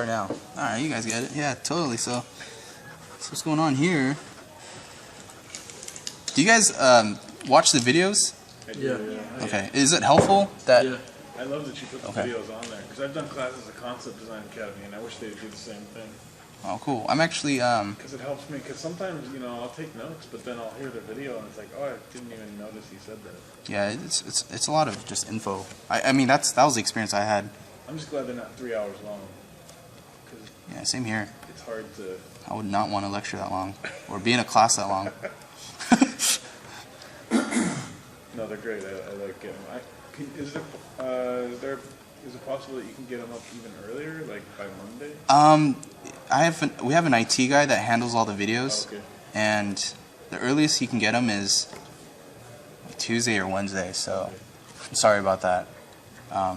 Now. Alright, you guys get it. Yeah, totally. So what's going on here? Do you guys watch the videos? I do, yeah. Okay. Is it helpful that... Yeah. I love that you put the videos on there, because I've done classes at Concept Design Academy, and I wish they would do the same thing. Oh, cool. I'm actually... Because it helps me, because sometimes, you know, I'll take notes, but then I'll hear the video, and it's like, oh, I didn't even notice he said that. Yeah, it's a lot of just info. I mean, that was the experience I had. I'm just glad they're not 3 hours long. Yeah, same here. It's hard to... I would not want to lecture that long, or be in a class that long. No, they're great. I like getting them. Is it possible that you can get them up even earlier, like by Monday? We have an IT guy that handles all the videos, okay. And the earliest he can get them is Tuesday or Wednesday. So, I'm sorry about that. I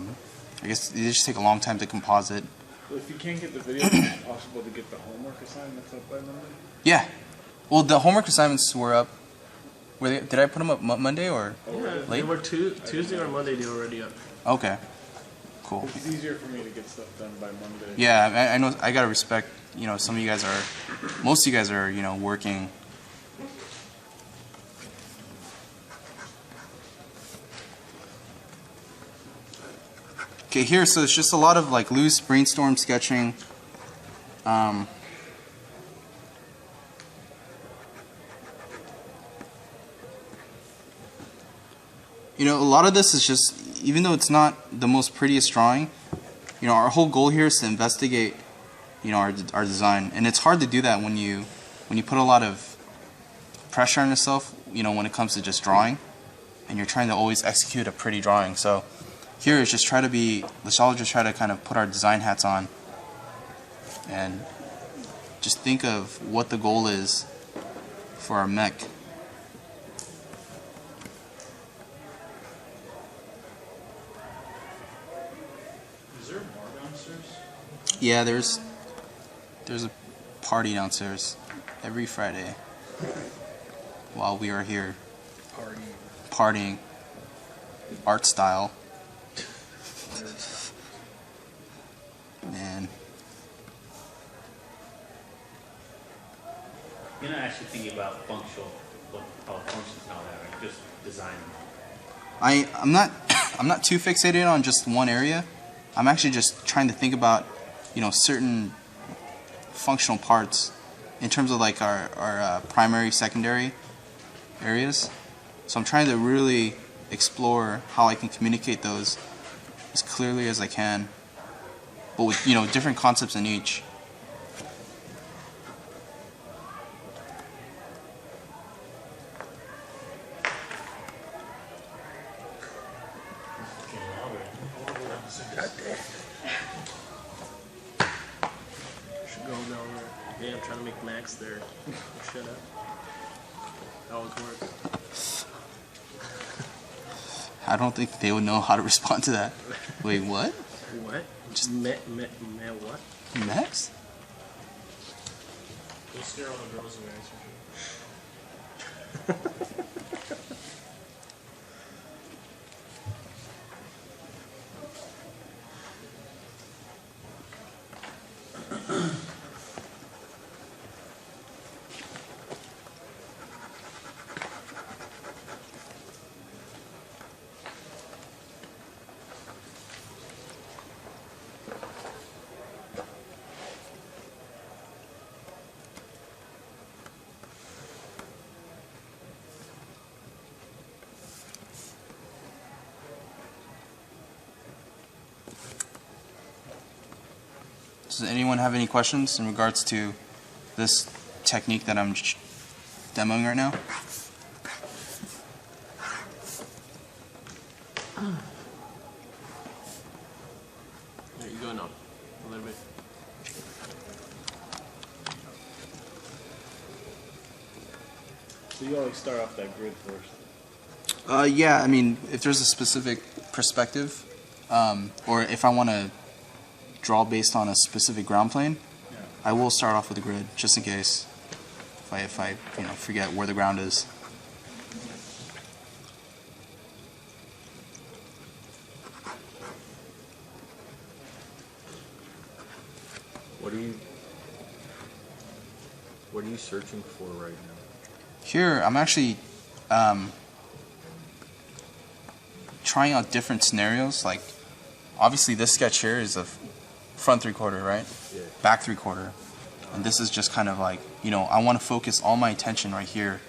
guess they just take a long time to composite. Well, if you can't get the video, is it possible to get the homework assignments up by Monday? Yeah. Well, the homework assignments were up. Did I put them up Monday or late? They were Tuesday or Monday. They were already up. Okay. Cool. It's easier for me to get stuff done by Monday. Yeah, I know. I gotta respect. You know, some of you guys are. Most of you guys are. You know, working. Okay, here, so it's just a lot of like loose brainstorm sketching. You know, a lot of this is just, even though it's not the most prettiest drawing, you know, our whole goal here is to investigate, you know, our design, and it's hard to do that when you put a lot of pressure on yourself, you know, when it comes to just drawing, and you're trying to always execute a pretty drawing. So here is just let's all just try to kind of put our design hats on and just think of what the goal is for our mech. Is there a bar downstairs? Yeah, there's a party downstairs every Friday while we are here partying art style. Man. You're not actually thinking about how it functions and all that, right? Just designing. I'm not too fixated on just one area. I'm actually just trying to think about, you know, certain functional parts in terms of like our primary, secondary areas. So I'm trying to really explore how I can communicate those as clearly as I can, but with, you know, different concepts in each. Should go down there. Yeah, I'm trying to make Max there. Shut up. That always works. I don't think they would know how to respond to that. Wait, what? What? Just what? Max? Go scare all the girls away. Does anyone have any questions in regards to this technique that I'm demoing right now? There you go now. A little bit. So you always start off that grid first. Yeah, I mean, if there's a specific perspective, or if I want to draw based on a specific ground plane, Yeah. I will start off with a grid just in case if I you know, forget where the ground is. What are you searching for right now? Here, I'm actually trying out different scenarios. Like, obviously, this sketch here is a front 3/4, right? Yeah. Back 3/4. And this is just kind of like, you know, I want to focus all my attention right here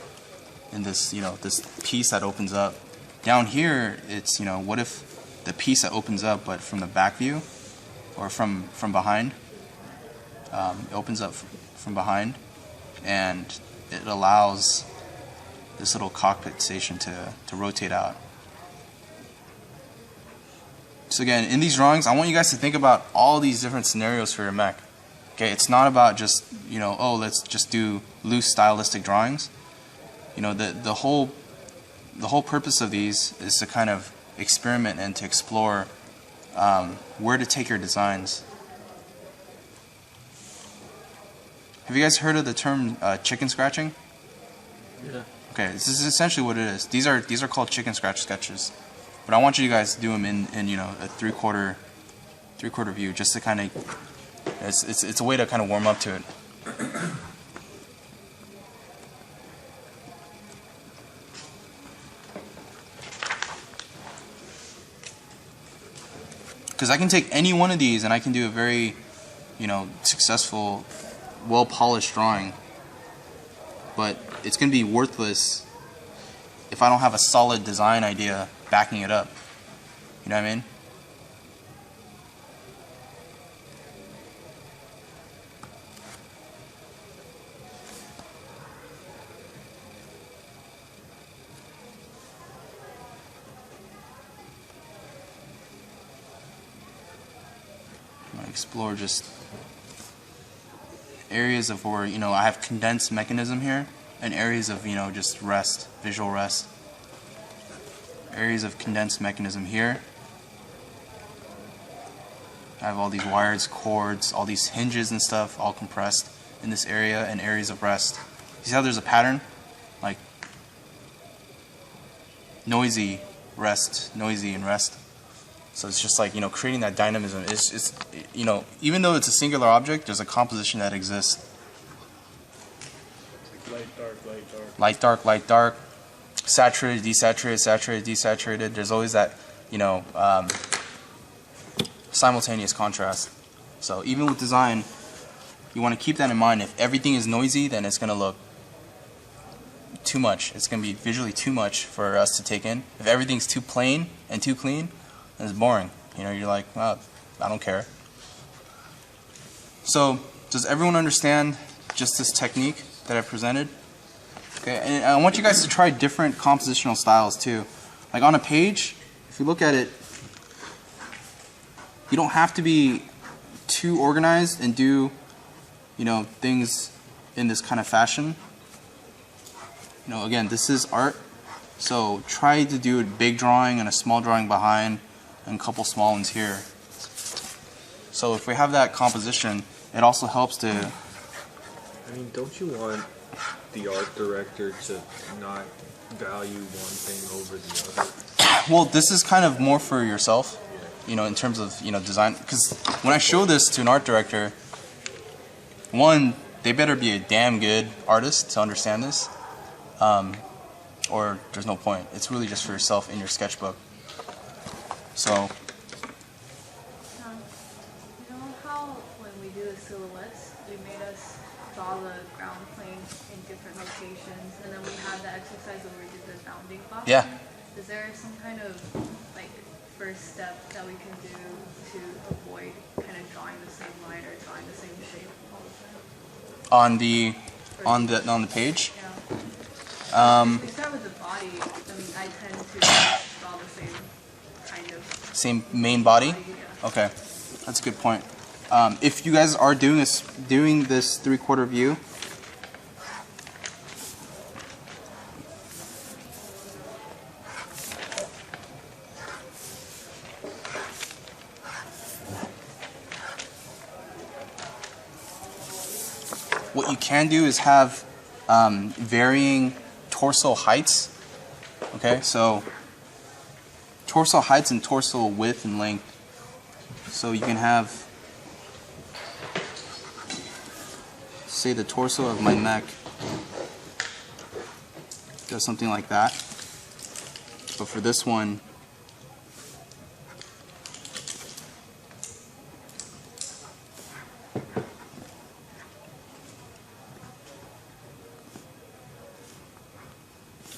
in this, you know, this piece that opens up. Down here, it's, you know, what if the piece that opens up, but from the back view or from behind, it opens up from behind, and it allows this little cockpit station to rotate out. So again, in these drawings, I want you guys to think about all these different scenarios for your mech. Okay, it's not about just, you know, oh, let's just do loose stylistic drawings. You know, the whole purpose of these is to kind of experiment and to explore where to take your designs. Have you guys heard of the term chicken scratching? Yeah. Okay, this is essentially what it is. These are called chicken scratch sketches, but I want you guys to do them in you know, a 3/4 view, just to kind of it's a way to kind of warm up to it. Because I can take any one of these and I can do a very, you know, successful, well-polished drawing, but it's going to be worthless if I don't have a solid design idea backing it up. You know what I mean? I'm going to explore just areas of where, you know, I have condensed mechanism here, and areas of, you know, just rest, visual rest. Areas of condensed mechanism here. I have all these wires, cords, all these hinges and stuff all compressed in this area, and areas of rest. You see how there's a pattern? Like noisy, rest, noisy, and rest. So it's just like, you know, creating that dynamism. It's you know, even though it's a singular object, there's a composition that exists. Light, dark, light, dark. Light, dark, light, dark. Saturated, desaturated, saturated, desaturated. There's always that, you know, simultaneous contrast. So even with design, you want to keep that in mind. If everything is noisy, then it's going to look too much. It's going to be visually too much for us to take in. If everything's too plain and too clean, then it's boring. You know, you're like, well, I don't care. So does everyone understand just this technique that I presented? Okay, and I want you guys to try different compositional styles too. Like on a page, if you look at it, you don't have to be too organized and do, you know, things in this kind of fashion. You know, again, this is art, so try to do a big drawing and a small drawing behind and a couple small ones here. So if we have that composition, it also helps to... I mean, don't you want the art director to not value one thing over the other? Well, this is kind of more for yourself, you know, in terms of, you know, design. Because when I show this to an art director, one, they better be a damn good artist to understand this, or there's no point. It's really just for yourself in your sketchbook. So, you know how when we do the silhouettes, you made us draw the ground plane in different locations, and then we had the exercise where we did the bounding box? yeah. Is there some kind of like first step that we can do to avoid kind of drawing the same line or drawing the same shape all the time? On the page? Yeah. We start with the body. I mean, I tend to draw the same kind of Same main body? yeah. Okay, that's a good point. If you guys are doing this 3/4 view, what you can do is have varying torso heights. Okay, so torso heights and torso width and length. So you can have say the torso of my mech does something like that. But for this one,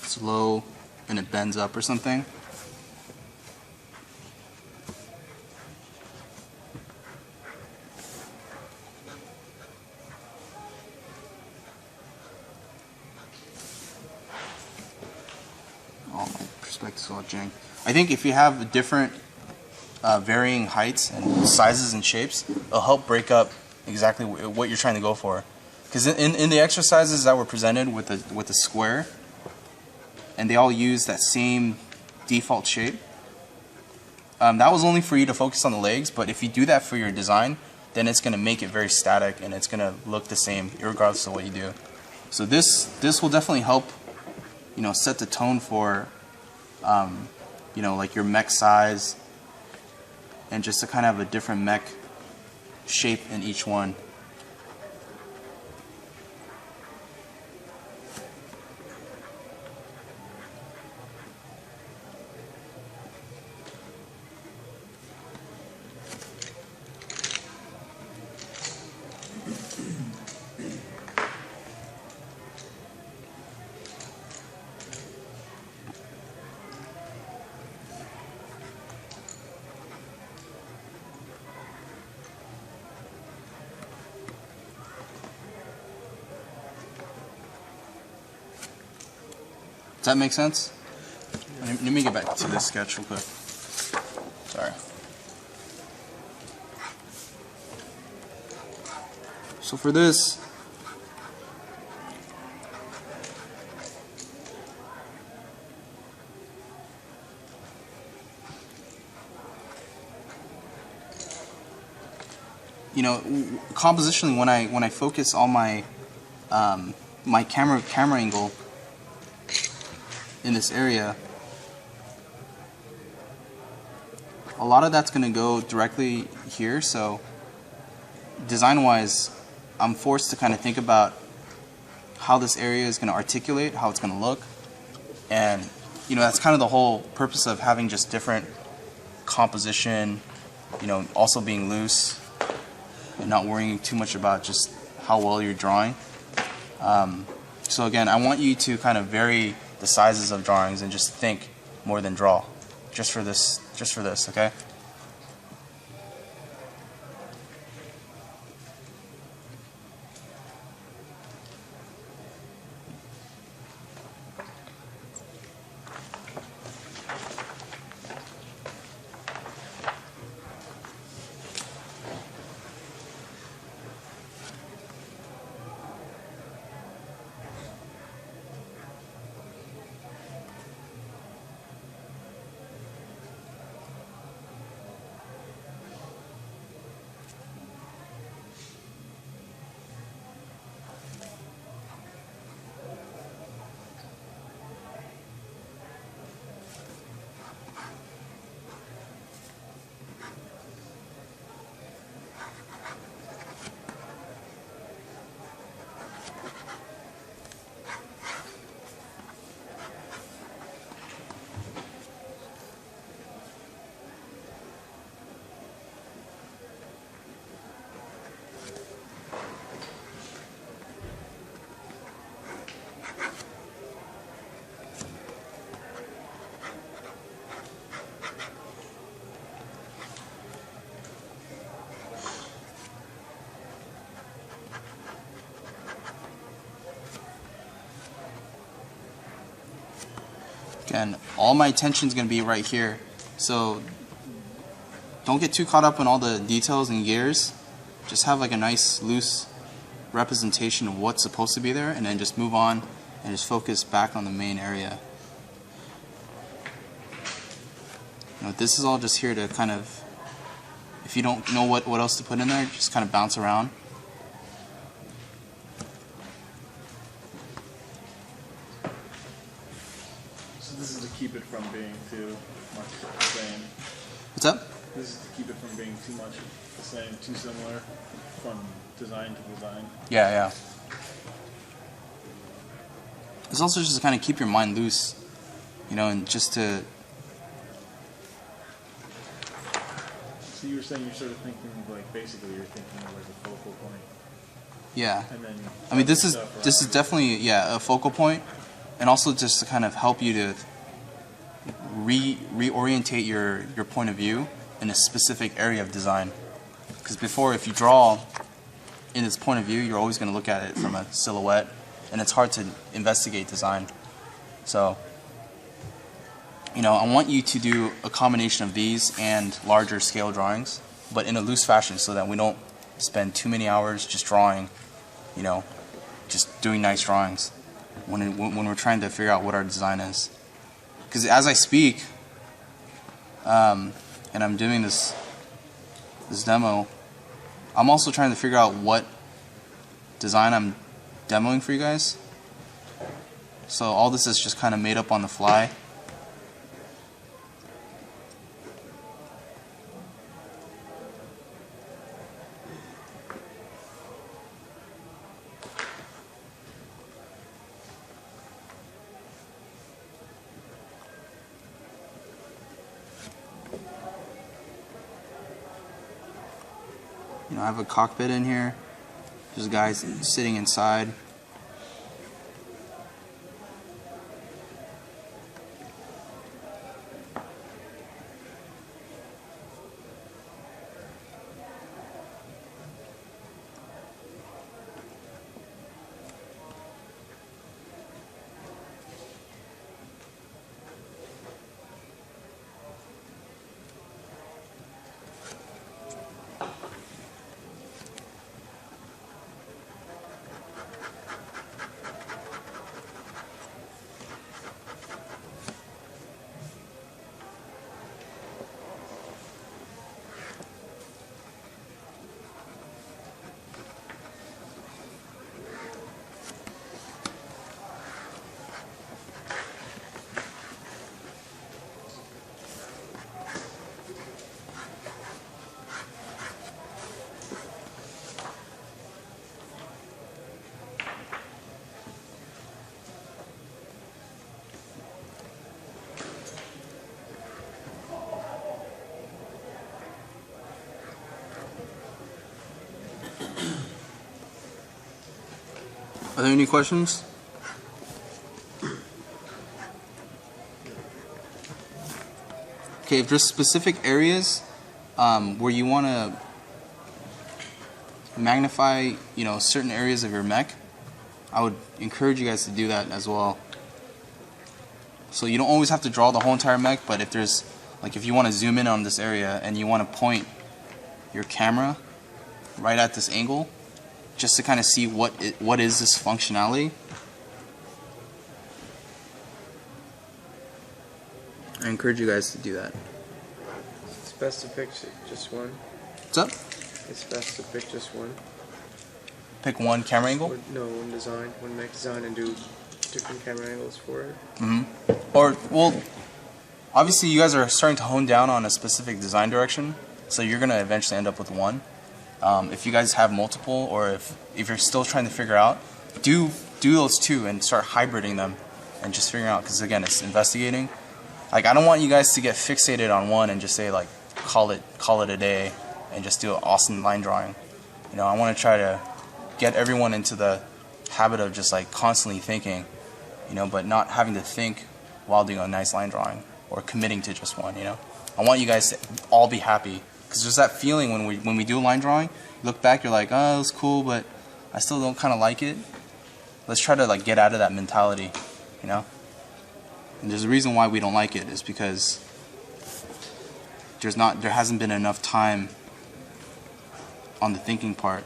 it's low and it bends up or something. Oh, my perspective's all jank. I think if you have different varying heights and sizes and shapes, it'll help break up exactly what you're trying to go for. Because in the exercises that were presented with the square, and they all use that same default shape, that was only for you to focus on the legs. But if you do that for your design, then it's going to make it very static and it's going to look the same regardless of what you do. So this will definitely help, you know, set the tone for, you know, like your mech size, and just to kind of have a different mech shape in each one. Does that make sense? Let me get back to this sketch real quick. Sorry. So for this, you know, compositionally, when I focus all my my camera angle in this area, a lot of that's going to go directly here. So design wise, I'm forced to kind of think about how this area is going to articulate, how it's going to look. And you know, that's kind of the whole purpose of having just different composition, you know, also being loose and not worrying too much about just how well you're drawing. So again, I want you to kind of vary the sizes of drawings and just think more than draw, just for this, okay? Again, all my attention is going to be right here. So don't get too caught up in all the details and gears. Just have like a nice loose representation of what's supposed to be there, and then just move on and just focus back on the main area. You know, this is all just here to kind of, if you don't know what else to put in there, just kind of bounce around. This is to keep it from being too much the same. What's up? This is to keep it from being too much the same, too similar from design to design. Yeah, yeah. It's also just to kind of keep your mind loose, you know, and just to. So you were saying you're sort of thinking like basically you're thinking of like a focal point. Yeah. And then I mean, this is stuff around. definitely a focal point, and also just to kind of help you to reorientate your point of view in a specific area of design. Because before, if you draw in this point of view, you're always going to look at it from a silhouette, and it's hard to investigate design. So, you know, I want you to do a combination of these and larger scale drawings, but in a loose fashion, so that we don't spend too many hours just drawing, you know, just doing nice drawings when we're trying to figure out what our design is. Because as I speak, and I'm doing this demo, I'm also trying to figure out what design I'm demoing for you guys. So all this is just kind of made up on the fly. You know, I have a cockpit in here. There's guys sitting inside. Are there any questions? Okay, if there's specific areas where you want to magnify, you know, certain areas of your mech, I would encourage you guys to do that as well. So you don't always have to draw the whole entire mech, but if there's, like, if you want to zoom in on this area and you want to point your camera right at this angle, just to kind of see what is this functionality. I encourage you guys to do that. It's best to pick just one. What's up? It's best to pick just one. Pick one camera angle? Or, no, one design, one mech design, and do different camera angles for it. Or, well, obviously you guys are starting to hone down on a specific design direction, so you're going to eventually end up with one. If you guys have multiple, or if you're still trying to figure out, do those two and start hybriding them and just figuring out, because again, it's investigating. Like, I don't want you guys to get fixated on one and just say, like, call it a day and just do an awesome line drawing. You know, I want to try to get everyone into the habit of just like constantly thinking, you know, but not having to think while doing a nice line drawing or committing to just one, you know. I want you guys to all be happy, because there's that feeling when we do a line drawing, you look back, you're like, oh, it was cool, but I still don't kind of like it. Let's try to like get out of that mentality, you know. And there's a reason why we don't like it, is because there hasn't been enough time on the thinking part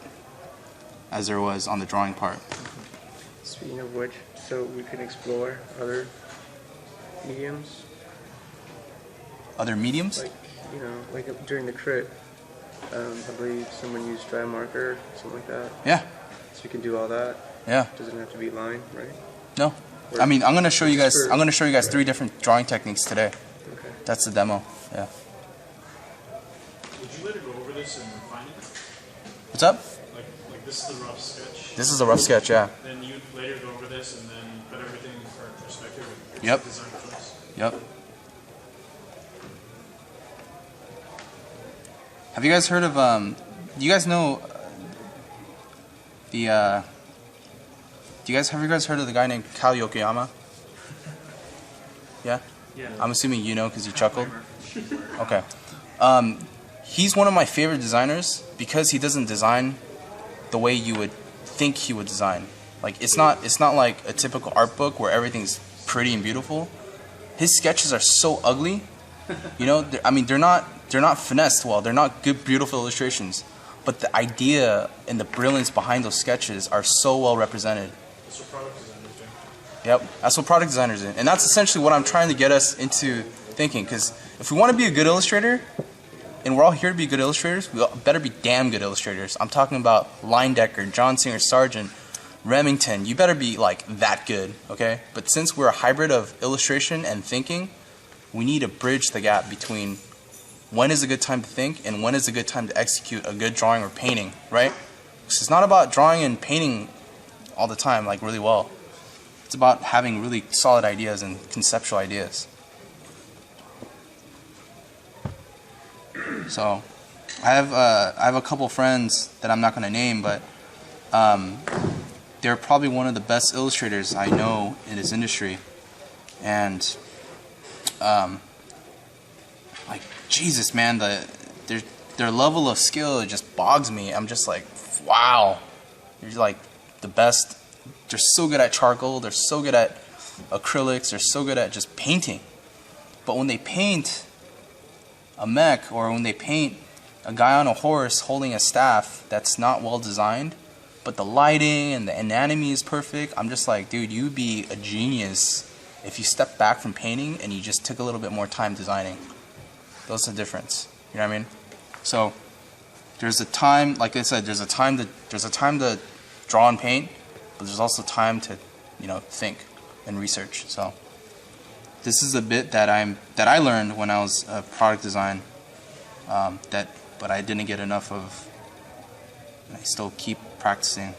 as there was on the drawing part. Speaking of which, so we can explore other mediums, Other mediums? like, you know, like during the crit, I believe someone used dry marker, something like that. Yeah, So you can do all that. yeah. Doesn't have to be line, right? No, I mean, I'm gonna show you guys. For- I'm gonna show you guys 3 different drawing techniques today. Okay. That's the demo. Yeah. Would you later go over this and refine it? What's up? Like This is the rough sketch. This is a rough sketch, yeah. Then you later go over this and then put everything in perspective. Yep. Design choice. Yep. Have you guys heard of do you guys know the have you guys heard of the guy named Kal Yokoyama? Yeah? Yeah. I'm assuming you know because you chuckled. Okay. He's one of my favorite designers because he doesn't design the way you would think he would design. Like it's not like a typical art book where everything's pretty and beautiful. His sketches are so ugly. You know, I mean, they're not finessed well. They're not good, beautiful illustrations. But the idea and the brilliance behind those sketches are so well represented. That's what product designers do. Yep, that's what product designers do. And that's essentially what I'm trying to get us into thinking. Because if we want to be a good illustrator, and we're all here to be good illustrators, we better be damn good illustrators. I'm talking about Leyendecker, John Singer Sargent, Remington. You better be like that good, okay? But since we're a hybrid of illustration and thinking, we need to bridge the gap between when is a good time to think and when is a good time to execute a good drawing or painting, right? Because it's not about drawing and painting all the time, like really well. It's about having really solid ideas and conceptual ideas. So, I have a couple friends that I'm not going to name, but they're probably one of the best illustrators I know in this industry, and like Jesus, man, their level of skill, it just bogs me. I'm just like, wow, you're like the best. They're so good at charcoal. They're so good at acrylics. They're so good at just painting. But when they paint a mech, or when they paint a guy on a horse holding a staff that's not well designed, but the lighting and the anatomy is perfect, I'm just like, dude, you'd be a genius if you stepped back from painting and you just took a little bit more time designing. That's the difference. You know what I mean? So there's a time, like I said, there's a time to draw and paint, but there's also time to, you know, think and research. So this is a bit that I learned when I was product design, but I didn't get enough of, and I still keep practicing.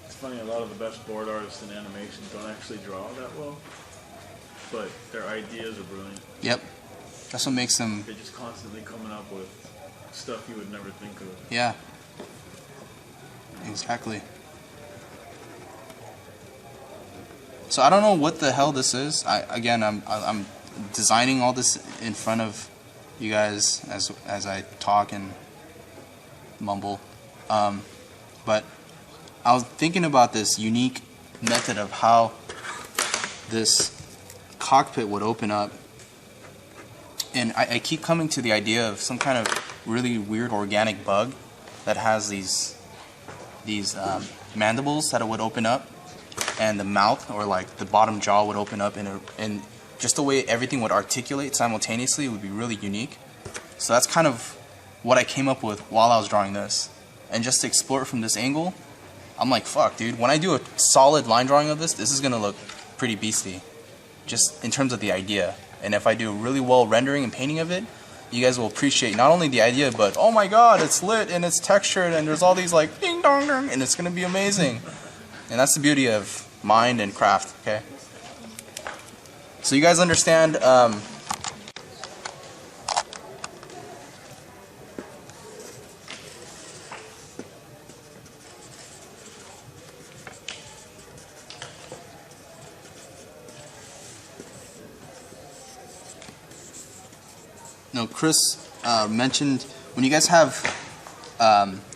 It's funny, a lot of the best board artists in animation don't actually draw that well, but their ideas are brilliant. Yep, that's what makes them. They're just constantly coming up with stuff you would never think of. Yeah, exactly. So I don't know what the hell this is. I'm designing all this in front of you guys as I talk and mumble, but I was thinking about this unique method of how this cockpit would open up, and I keep coming to the idea of some kind of really weird organic bug that has these mandibles that it would open up, and the mouth, or like the bottom jaw, would open up, and just the way everything would articulate simultaneously would be really unique. So that's kind of what I came up with while I was drawing this, and just to explore it from this angle, I'm like, fuck, dude, when I do a solid line drawing of this is gonna look pretty beastly, just in terms of the idea. And if I do a really well rendering and painting of it, you guys will appreciate not only the idea, but oh my god, it's lit and it's textured and there's all these like ding dong dong, and it's gonna be amazing. And that's the beauty of mind and craft, okay? So you guys understand, no, Chris mentioned when you guys have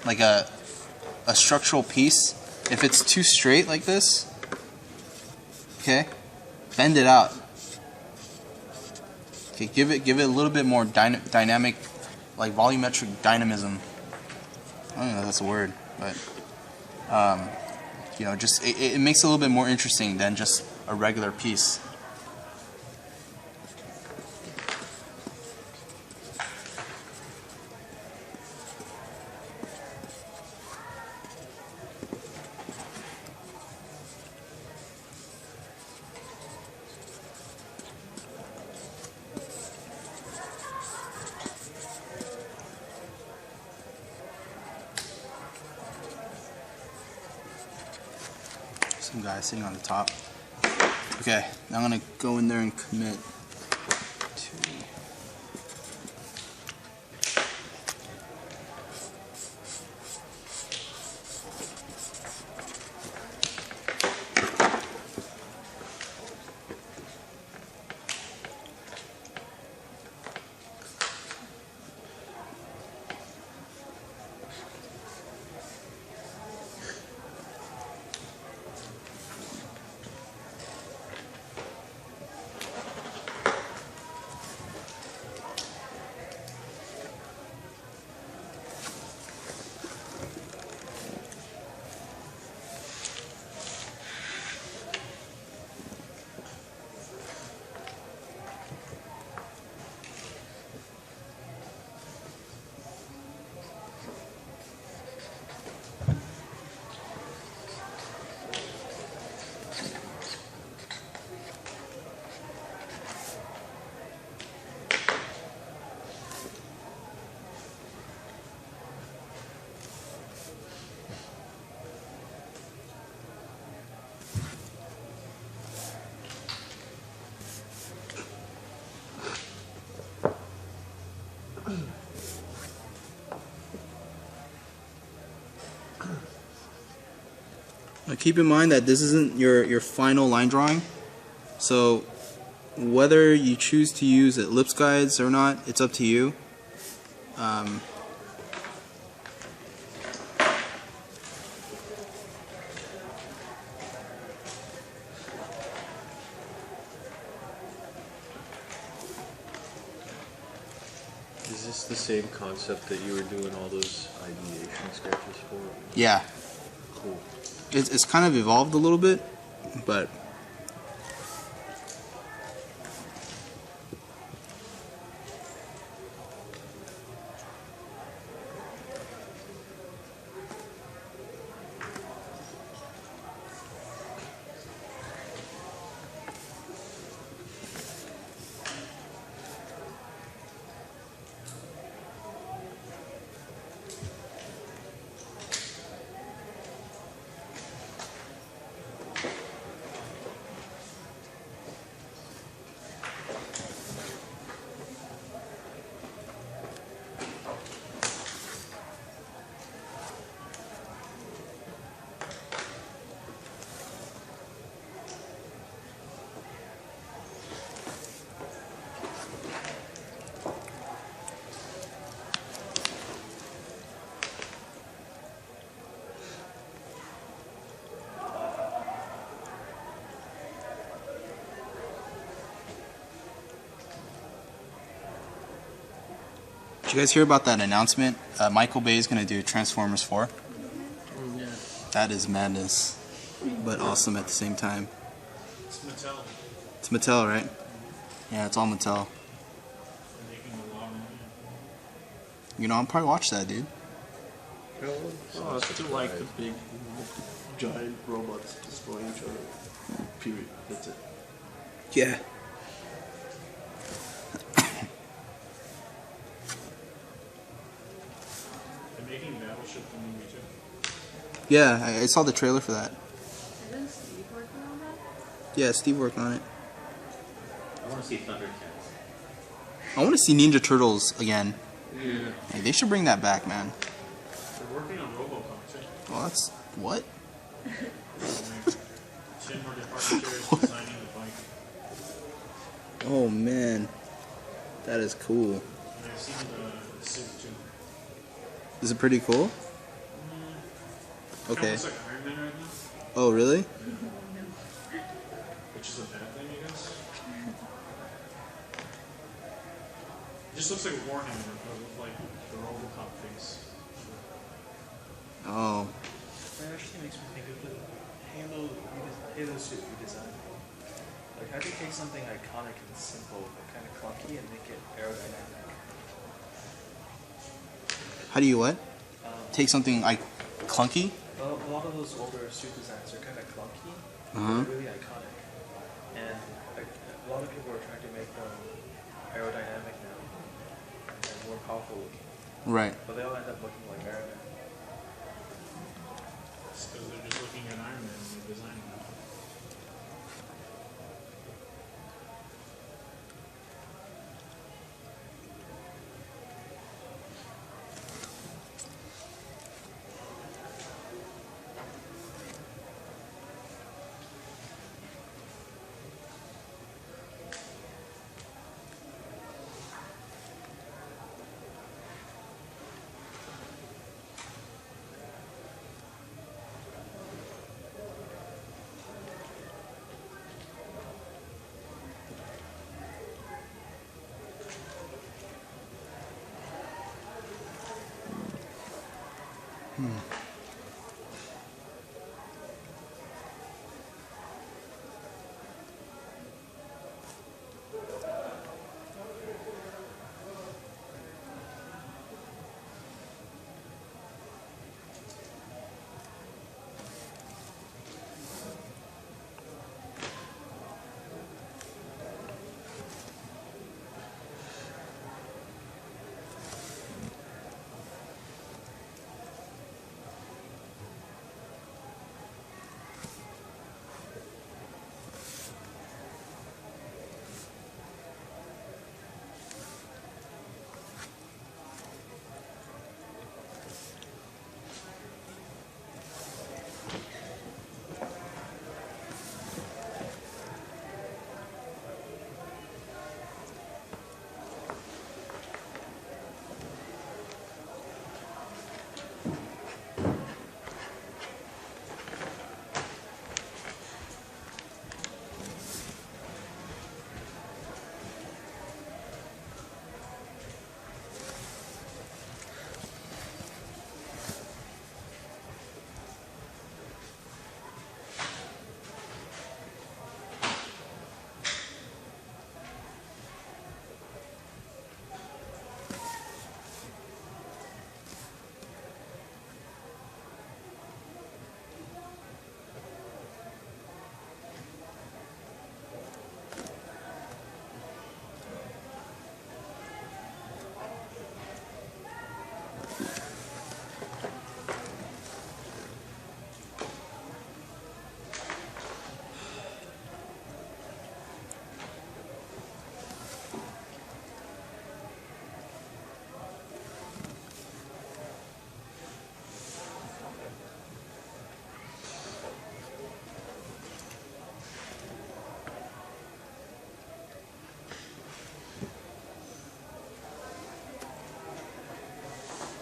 like a structural piece, if it's too straight like this, okay, bend it out. Okay, give it a little bit more dynamic, like volumetric dynamism. I don't know if that's a word, but you know, just it makes it a little bit more interesting than just a regular piece. Some guy sitting on the top. Okay, now I'm gonna go in there and commit to. Now keep in mind that this isn't your final line drawing, so whether you choose to use ellipse guides or not, it's up to you. Is this the same concept that you were doing all those ideation sketches for? Yeah, Cool. it's kind of evolved a little bit, but did you guys hear about that announcement? Michael Bay is going to do Transformers 4. Yeah. That is madness, but awesome at the same time. It's Mattel. It's Mattel, right? Yeah, it's all Mattel. They're making a lot of money. You know, I'll probably watch that, dude. Oh, I still like the big, giant robots destroying each other. Period. That's it. Yeah. They're making Battleship the movie too. Yeah, I saw the trailer for that. Isn't Steve working on that? Yeah, Steve worked on it. I want to see Thundercats. I want to see Ninja Turtles again. Yeah. Hey, they should bring that back, man. They're working on RoboCop too. Well, that's what? Tim or Department Chair is designing the bike. Oh man, that is cool. And I've seen the suit too. Is it pretty cool? Kinda Okay. looks like Iron Man right now, Oh really? which is a bad thing, I guess. It just looks like Warhammer, but with like the RoboCop face. Oh. That actually makes me think of the Halo suit we designed. Like, how do you take something iconic and simple, but kind of clunky, and make it aerodynamic? How do you what? Um, Take something like clunky? Well, a lot of those older suit designs are kind of clunky, Uh-huh. but really iconic. And like, a lot of people are trying to make them aerodynamic now and more powerful looking, Right. but they all end up looking like Iron Man. It's because they're just looking at Iron Man and they're designing it.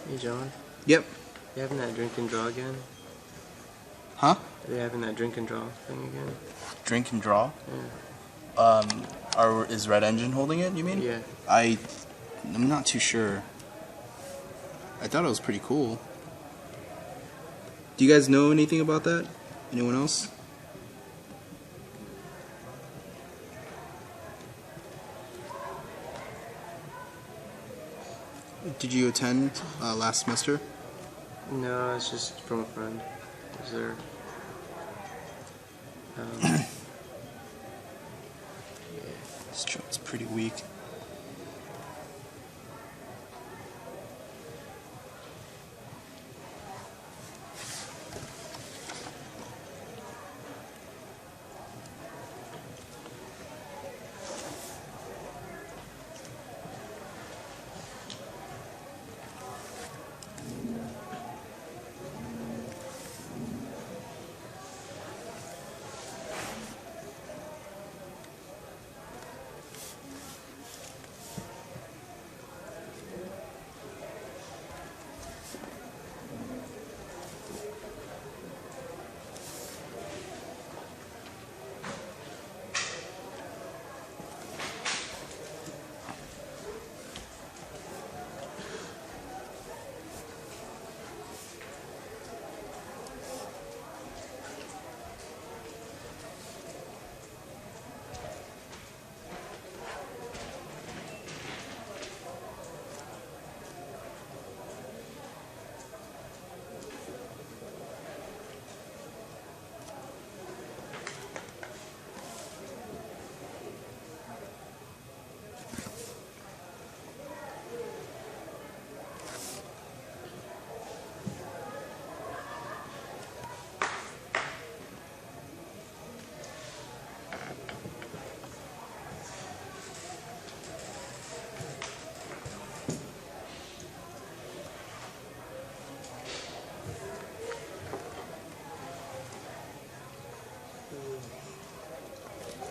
Hey John, Yep. you having that drink and draw again? Huh? Are they having that drink and draw thing again? Drink and draw. Yeah. Is Red Engine holding it? You mean? Yeah. I'm not too sure. I thought it was pretty cool. Do you guys know anything about that? Anyone else? Did you attend last semester? No, it's just from a friend. Is there? Yeah. This joint's pretty weak.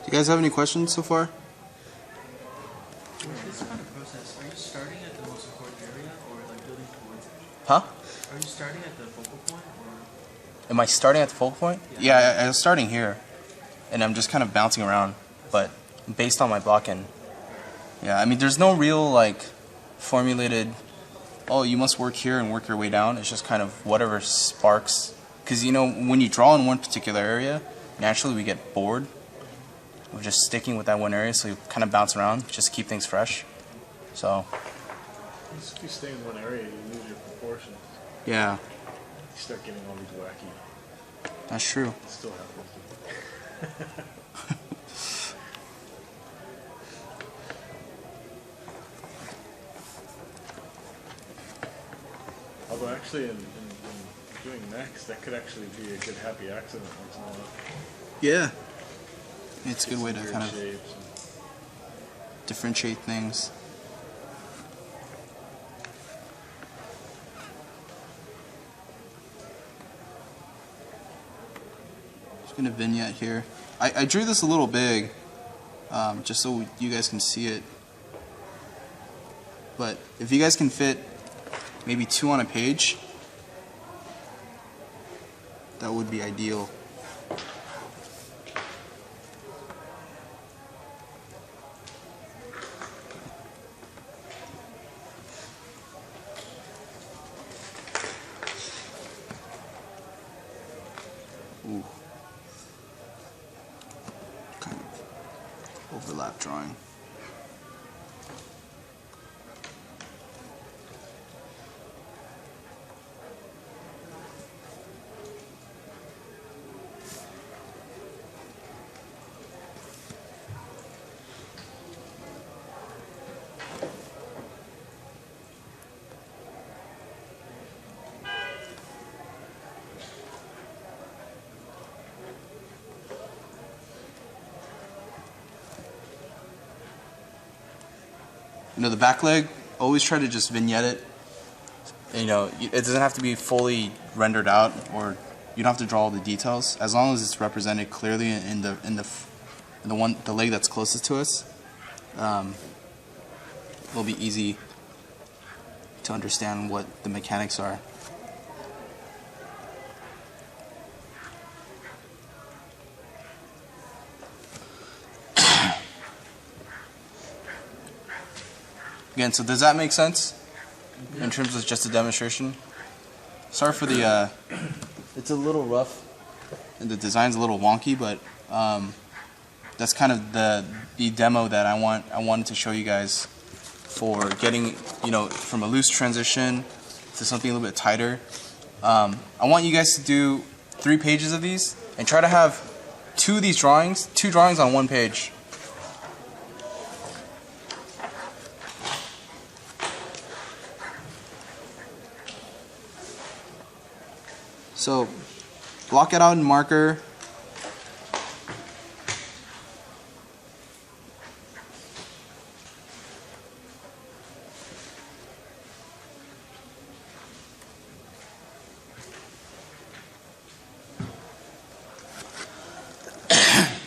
Do you guys have any questions so far? This kind of process, are you starting at the most important area or like building towards it? Huh? Are you starting at the focal point or? Am I starting at the focal point? Yeah, I was starting here. And I'm just kind of bouncing around. But based on my blocking. Yeah, I mean, there's no real, like, formulated oh, you must work here and work your way down. It's just kind of whatever sparks. Because, you know, when you draw in one particular area, naturally we get bored of just sticking with that one area, so you kind of bounce around just to keep things fresh. So, If you stay in one area, you lose your proportions. yeah, You start getting all these wacky. that's true. It still happens. Although actually, in doing Mechs, that could actually be a good happy accident once in a while. Yeah. It's a good way to Weird kind of shapes and- differentiate things. Just gonna vignette here. I drew this a little big, just so you guys can see it. But if you guys can fit maybe 2 on a page, that would be ideal. Ooh. Kind of overlap drawing. You know, the back leg, always try to just vignette it. And, you know, it doesn't have to be fully rendered out, or you don't have to draw all the details. As long as it's represented clearly in the leg that's closest to us, it'll be easy to understand what the mechanics are. Again, so does that make sense in terms of just a demonstration? Sorry for the, it's a little rough and the design's a little wonky, but that's kind of the demo that I wanted to show you guys for getting, you know, from a loose transition to something a little bit tighter. I want you guys to do 3 pages of these and try to have 2 drawings on 1 page. So, block it out in marker.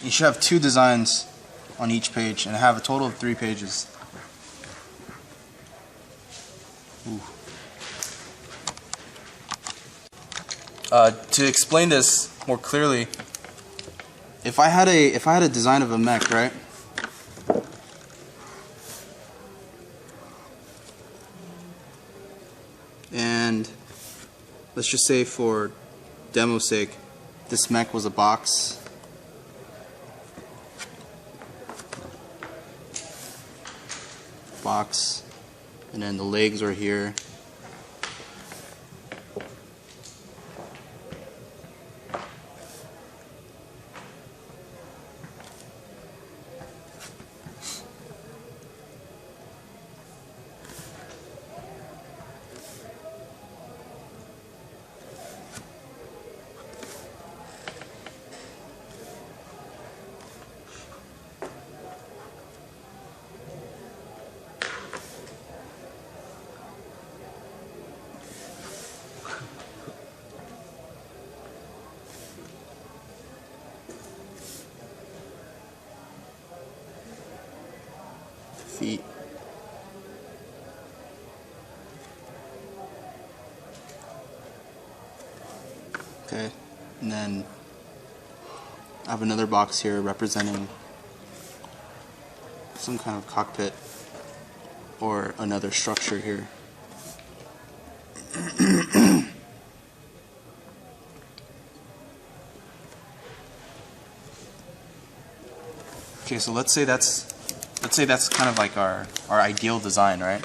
You should have 2 designs on each page and have a total of 3 pages. Ooh. To explain this more clearly, if I had a design of a mech, right? And let's just say for demo's sake, this mech was a box. And then the legs are here. Feet. Okay, and then I have another box here representing some kind of cockpit or another structure here. Okay, so let's say that's kind of like our ideal design, right?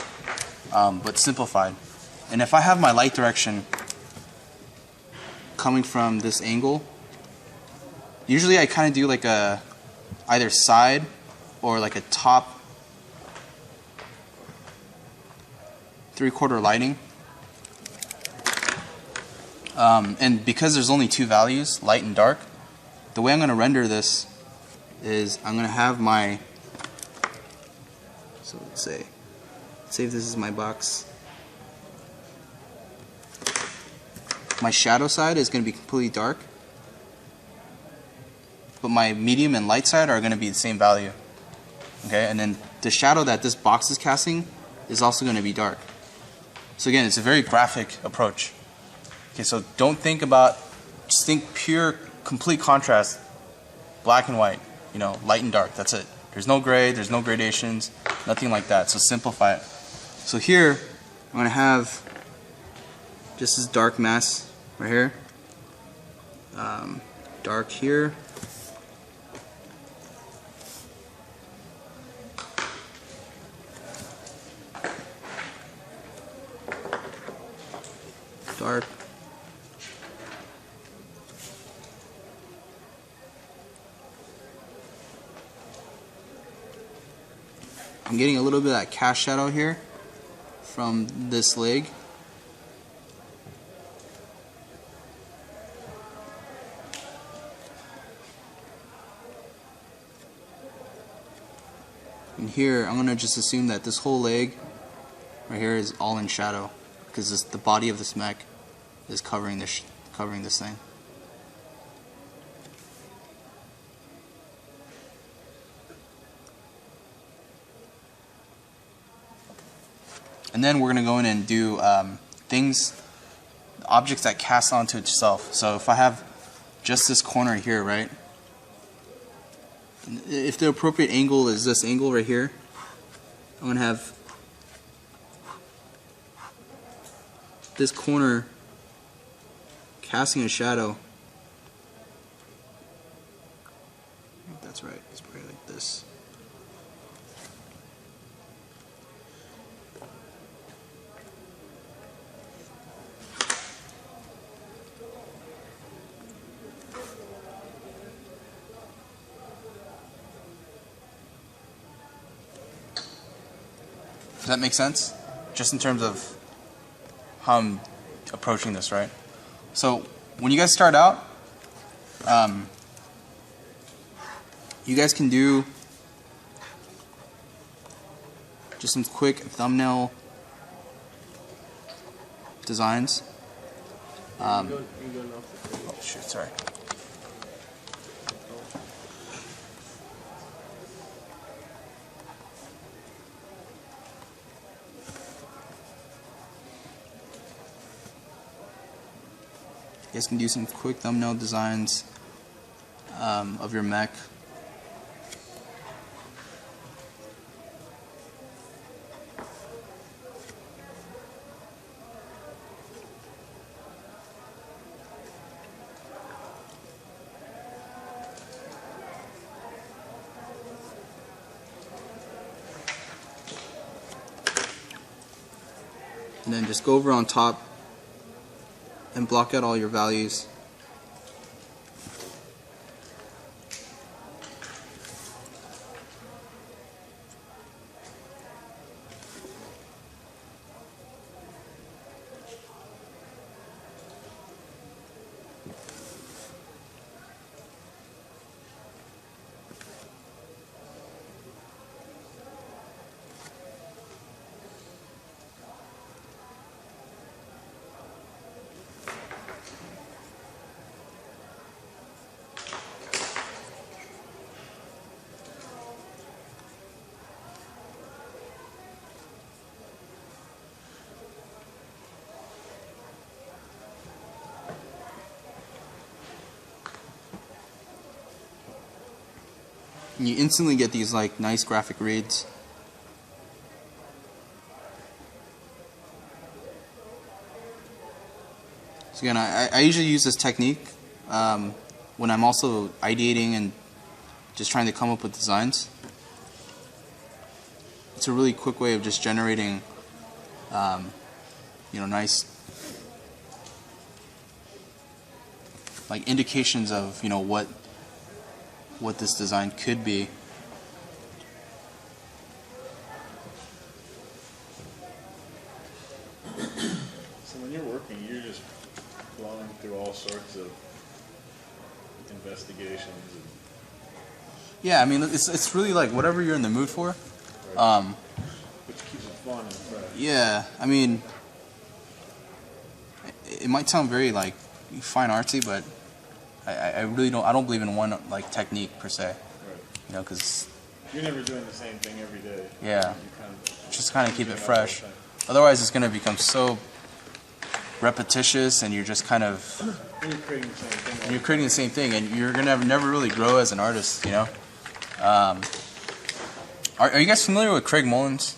But simplified. And if I have my light direction coming from this angle, usually I kind of do like a either side or like a top 3/4 lighting. And because there's only two values, light and dark, the way I'm going to render this is I'm going to have my, so let's say if this is my box. My shadow side is going to be completely dark, but my medium and light side are going to be the same value. Okay, and then the shadow that this box is casting is also going to be dark. So again, it's a very graphic approach. Okay, so don't think about, just think pure, complete contrast, black and white, you know, light and dark, that's it. There's no gray, there's no gradations, nothing like that, so simplify it. So here, I'm going to have just this dark mass right here, dark here, dark, I'm getting a little bit of that cast shadow here from this leg. And here, I'm going to just assume that this whole leg right here is all in shadow, because the body of this mech is covering this thing. And then we're going to go in and do objects that cast onto itself. So if I have just this corner here, right? If the appropriate angle is this angle right here, I'm going to have this corner casting a shadow. I think that's right. It's probably like this. Does that make sense? Just in terms of how I'm approaching this, right? So when you guys start out, you guys can do just some quick thumbnail designs. Oh shoot, sorry. You guys can do some quick thumbnail designs of your mech. And then just go over on top and block out all your values. And you instantly get these like nice graphic reads. So again, I usually use this technique when I'm also ideating and just trying to come up with designs. It's a really quick way of just generating, nice like indications of what this design could be. So when you're working, you're just blowing through all sorts of investigations. And Yeah, I mean it's really like whatever you're in the mood for. which keeps it fun and fresh. Yeah, I mean it might sound very like fine artsy, but I really don't believe in one like technique per se. Right. Because You're never doing the same thing every day. Yeah. You kind of just kind of keep it changing up all the fresh. time. Otherwise, it's going to become so repetitious, and you're just kind of When you're creating the same thing. all you're the creating the same thing, and you're going to never really grow as an artist. Are you guys familiar with Craig Mullins?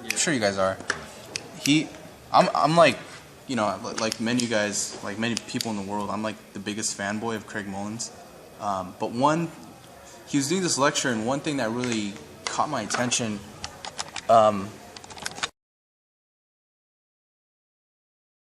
I'm sure you guys are. I'm like, like many of you guys, like many people in the world, I'm like the biggest fanboy of Craig Mullins. But he was doing this lecture, and one thing that really caught my attention